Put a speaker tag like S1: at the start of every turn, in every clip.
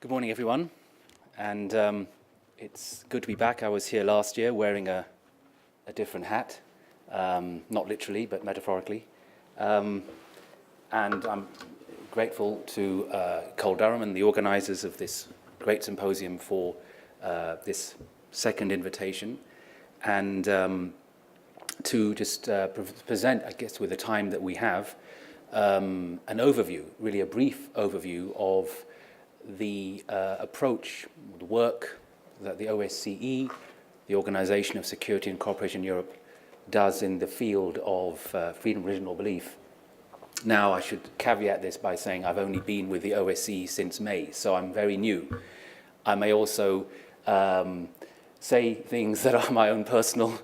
S1: Good morning, everyone, and it's good to be back. I was here last year wearing a different hat, not literally, but metaphorically, and I'm grateful to Cole Durham and the organisers of this great symposium for this second invitation, and to just present, I guess, with the time that we have, an overview, really a brief overview of the approach, the work that the OSCE, the Organization of Security and Cooperation in Europe, does in the field of freedom of religion or belief. Now, I should caveat this by saying I've only been with the OSCE since May, so I'm very new. I may also say things that are my own personal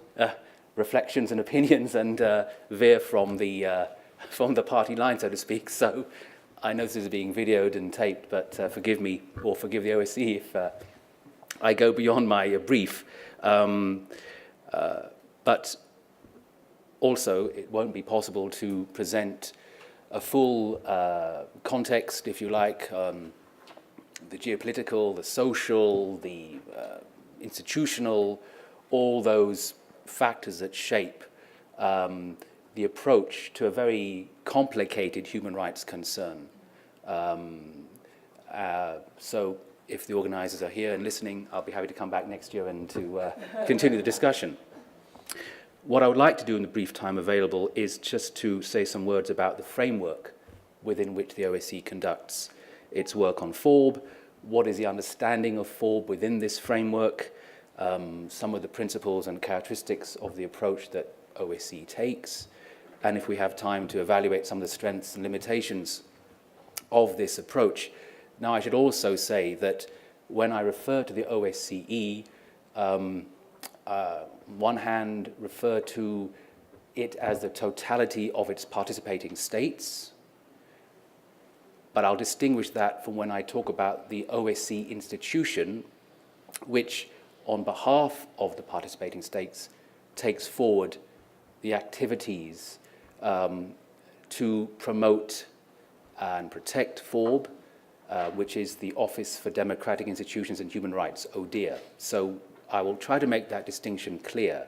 S1: reflections and opinions and veer from the party line, so to speak. So I know this is being videoed and taped, but forgive me, or forgive the OSCE if I go beyond my brief. But also, it won't be possible to present a full context, if you like, the geopolitical, the social, the institutional, all those factors that shape the approach to a very complicated human rights concern. So if the organisers are here and listening, I'll be happy to come back next year and to continue the discussion. What I would like to do in the brief time available is just to say some words about the framework within which the OSCE conducts its work on FORB, what is the understanding of FORB within this framework, some of the principles and characteristics of the approach that OSCE takes, and if we have time to evaluate some of the strengths and limitations of this approach. Now, I should also say that when I refer to the OSCE, one hand refer to it as the totality of its participating states, but I'll distinguish that from when I talk about the OSCE institution, which on behalf of the participating states takes forward the activities to promote and protect FORB, which is the Office for Democratic Institutions and Human Rights, ODIHR. So I will try to make that distinction clear,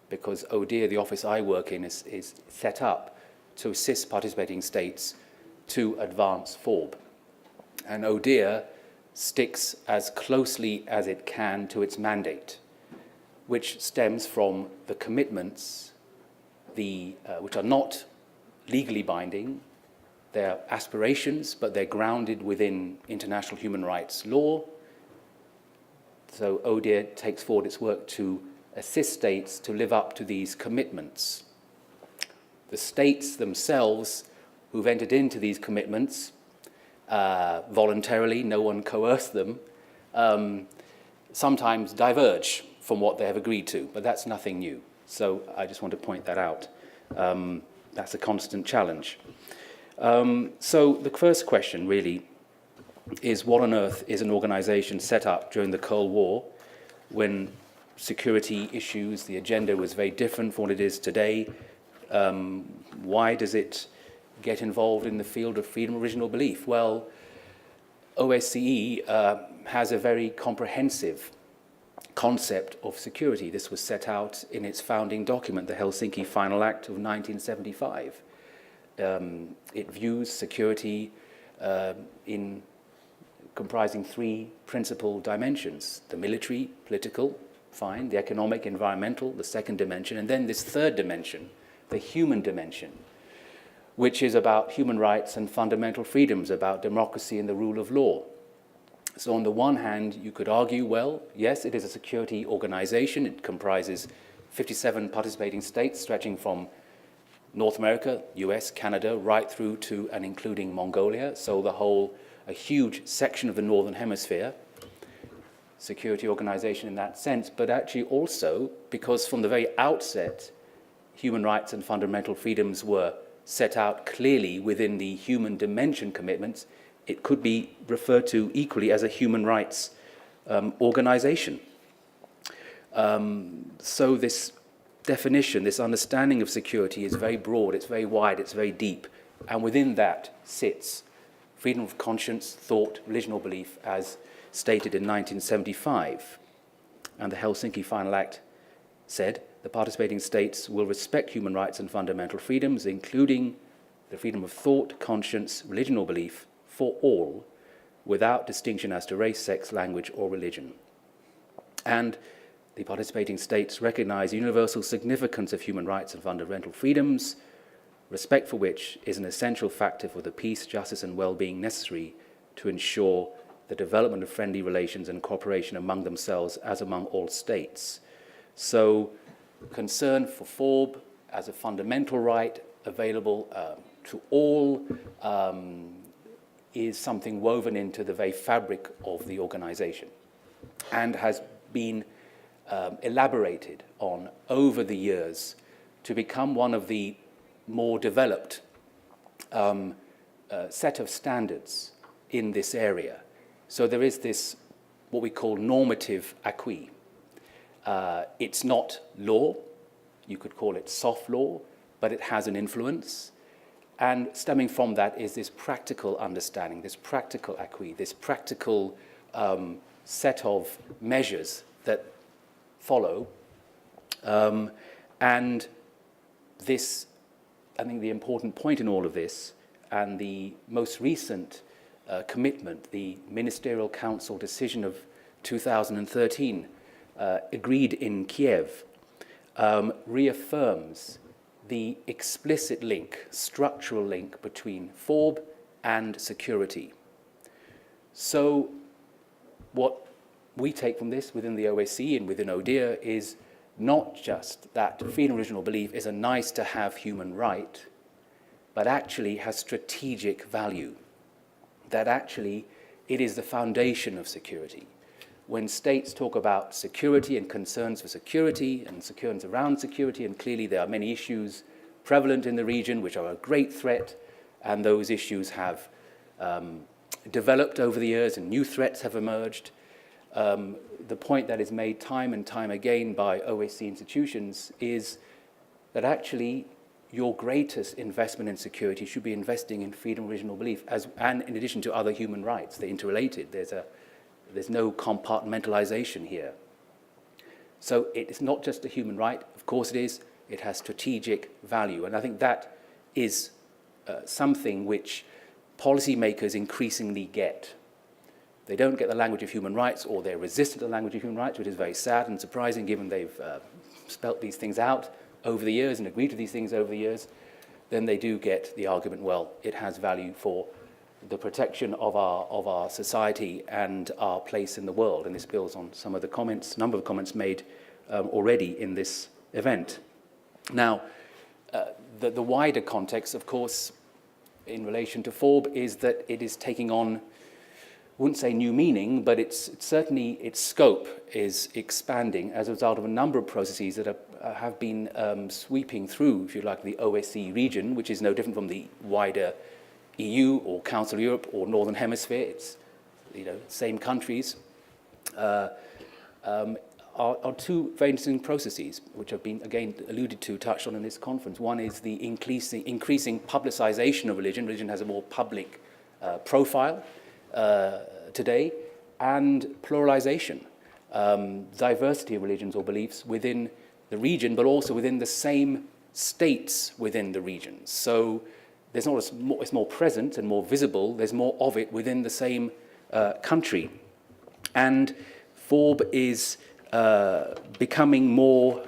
S1: because ODIHR, the office I work in, is set up to assist participating states to advance FORB. And ODIHR sticks as closely as it can to its mandate, which stems from the commitments which are not legally binding. They're aspirations, but they're grounded within international human rights law. So ODIHR takes forward its work to assist states to live up to these commitments. The states themselves who've entered into these commitments voluntarily, no one coerced them, sometimes diverge from what they have agreed to, but that's nothing new. So I just want to point that out. That's a constant challenge. So the first question really is, what on earth is an organization set up during the Cold War when security issues, the agenda was very different from what it is today? Why does it get involved in the field of freedom of religion or belief? Well, OSCE has a very comprehensive concept of security. This was set out in its founding document, the Helsinki Final Act of 1975. It views security in comprising three principal dimensions: the military, political, fine, the economic, environmental, the second dimension, and then this third dimension, the human dimension, which is about human rights and fundamental freedoms, about democracy and the rule of law. So on the one hand, you could argue, well, yes, it is a security organization. It comprises 57 participating states stretching from North America, US, Canada, right through to and including Mongolia. So a huge section of the Northern Hemisphere, security organization in that sense, but actually also because from the very outset, human rights and fundamental freedoms were set out clearly within the human dimension commitments, it could be referred to equally as a human rights organization. So this definition, this understanding of security is very broad, it's very wide, it's very deep, and within that sits freedom of conscience, thought, religion or belief, as stated in 1975. And the Helsinki Final Act said, the participating states will respect human rights and fundamental freedoms, including the freedom of thought, conscience, religion or belief, for all, without distinction as to race, sex, language or religion. And the participating states recognize the universal significance of human rights and fundamental freedoms, respect for which is an essential factor for the peace, justice and well-being necessary to ensure the development of friendly relations and cooperation among themselves as among all states. So concern for FORB as a fundamental right available to all is something woven into the very fabric of the organization and has been elaborated on over the years to become one of the more developed set of standards in this area. So there is this, what we call normative acquis. It's not law, you could call it soft law, but it has an influence. And stemming from that is this practical understanding, this practical acquis, this practical set of measures that follow. And this, I think the important point in all of this, and the most recent commitment, the Ministerial Council decision of 2013, agreed in Kiev, reaffirms the explicit link, structural link between FORB and security. So what we take from this within the OSCE and within ODIHR is not just that freedom of original belief is a nice to have human right, but actually has strategic value, that actually it is the foundation of security. When states talk about security and concerns for security and concerns around security, and clearly there are many issues prevalent in the region which are a great threat, and those issues have developed over the years and new threats have emerged. The point that is made time and time again by OSCE institutions is that actually your greatest investment in security should be investing in freedom of original belief, and in addition to other human rights. They're interrelated. There's no compartmentalization here. So it's not just a human right. Of course it is. It has strategic value. And I think that is something which policymakers increasingly get. They don't get the language of human rights, or they're resistant to the language of human rights, which is very sad and surprising given they've spelt these things out over the years and agreed to these things over the years. Then they do get the argument, well, it has value for the protection of our society and our place in the world. And this builds on some of the comments, number of comments made already in this event. Now, the wider context, of course, in relation to FORB is that it is taking on, I wouldn't say new meaning, but it's certainly its scope is expanding as a result of a number of processes that have been sweeping through, if you like, the OSCE region, which is no different from the wider EU or Council of Europe or Northern Hemisphere. It's, same countries. Are two very interesting processes, which have been, again, alluded to, touched on in this conference. One is the increasing publicization of religion. Religion has a more public profile today, and pluralization, diversity of religions or beliefs within the region, but also within the same states within the region. So there's not it's more present and more visible. There's more of it within the same country. And FORB is becoming more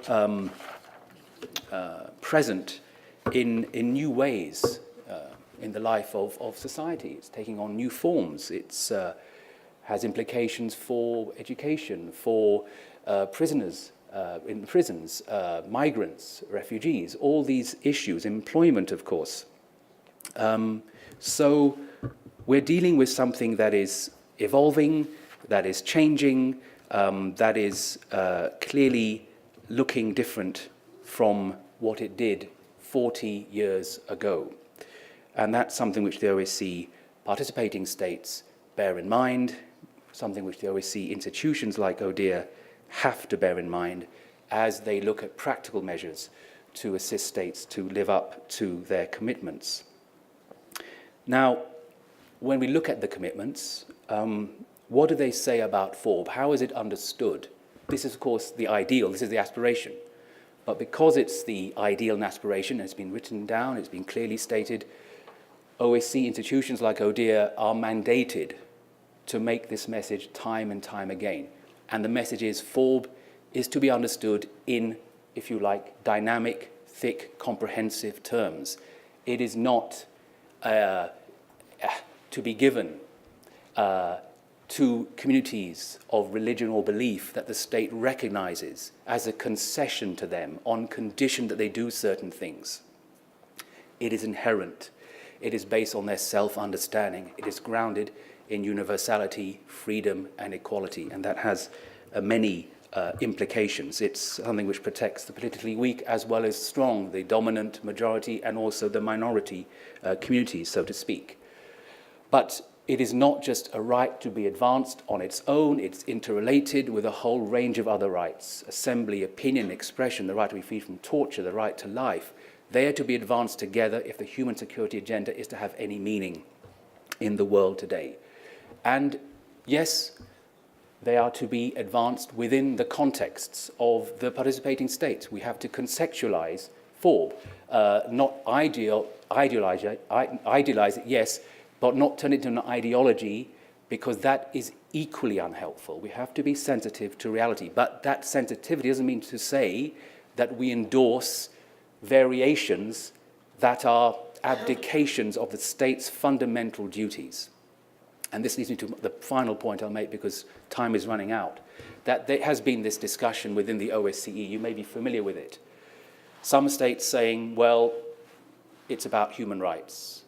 S1: present in new ways in the life of society. It's taking on new forms. It's has implications for education, for prisoners in prisons, migrants, refugees, all these issues, employment, of course. So we're dealing with something that is evolving, that is changing, that is clearly looking different from what it did 40 years ago. And that's something which the OSCE participating states bear in mind, something which the OSCE institutions like ODIHR have to bear in mind as they look at practical measures to assist states to live up to their commitments. Now, when we look at the commitments, what do they say about FORB? How is it understood? This is, of course, the ideal. This is the aspiration. But because it's the ideal and aspiration, it's been written down, it's been clearly stated, OSCE institutions like ODIHR are mandated to make this message time and time again. And the message is FORB is to be understood in, if you like, dynamic, thick, comprehensive terms. It is not to be given to communities of religion or belief that the state recognizes as a concession to them on condition that they do certain things. It is inherent. It is based on their self-understanding. It is grounded in universality, freedom, and equality, and that has many implications. It's something which protects the politically weak as well as strong, the dominant majority and also the minority communities, so to speak. But it is not just a right to be advanced on its own, it's interrelated with a whole range of other rights: assembly, opinion, expression, the right to be free from torture, the right to life. They are to be advanced together if the human security agenda is to have any meaning in the world today. And yes, they are to be advanced within the contexts of the participating states. We have to contextualize FORB, not idealize it, yes, but not turn it into an ideology, because that is equally unhelpful. We have to be sensitive to reality, but that sensitivity doesn't mean to say that we endorse variations that are abdications of the state's fundamental duties. And this leads me to the final point I'll make, because time is running out, that there has been this discussion within the OSCE. You may be familiar with it. Some states saying, well, it's about human rights.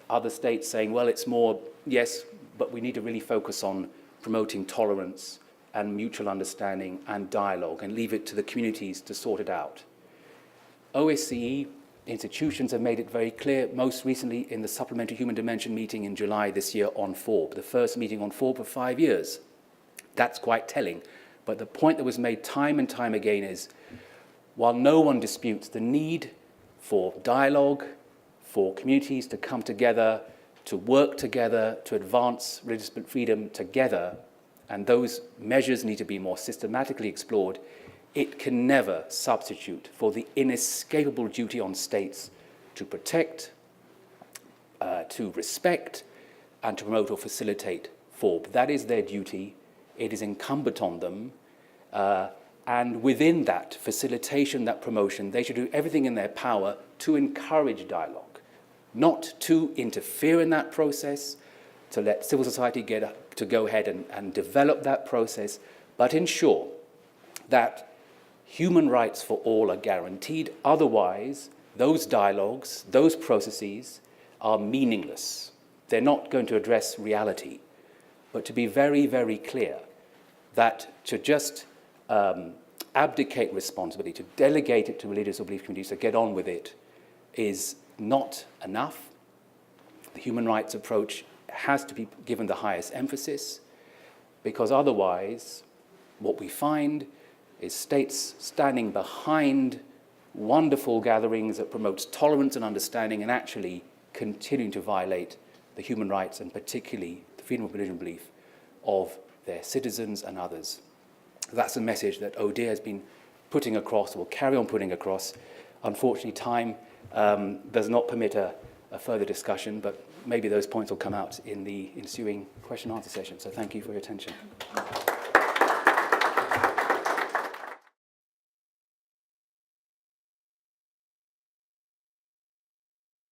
S1: Other states saying, well, it's more, yes, but we need to really focus on promoting tolerance and mutual understanding and dialogue and leave it to the communities to sort it out. OSCE institutions have made it very clear, most recently in the Supplementary Human Dimension meeting in July this year on FORB, the first meeting on FORB for 5 years. That's quite telling. But the point that was made time and time again is, while no one disputes the need for dialogue, for communities to come together, to work together, to advance religious freedom together, and those measures need to be more systematically explored, it can never substitute for the inescapable duty on states to protect, to respect, and to promote or facilitate FORB. That is their duty. It is incumbent on them. And within that facilitation, that promotion, they should do everything in their power to encourage dialogue, not to interfere in that process, to let civil society to go ahead and develop that process, but ensure that human rights for all are guaranteed. Otherwise, those dialogues, those processes are meaningless. They're not going to address reality. But to be very, very clear that to just abdicate responsibility, to delegate it to religious or belief communities to get on with it is not enough. The human rights approach has to be given the highest emphasis, because otherwise what we find is states standing behind wonderful gatherings that promotes tolerance and understanding and actually continuing to violate the human rights and particularly the freedom of religion and belief of their citizens and others. That's a message that ODIHR has been putting across, will carry on putting across. Unfortunately, time does not permit a further discussion, but maybe those points will come out in the ensuing question and answer session. So thank you for your attention.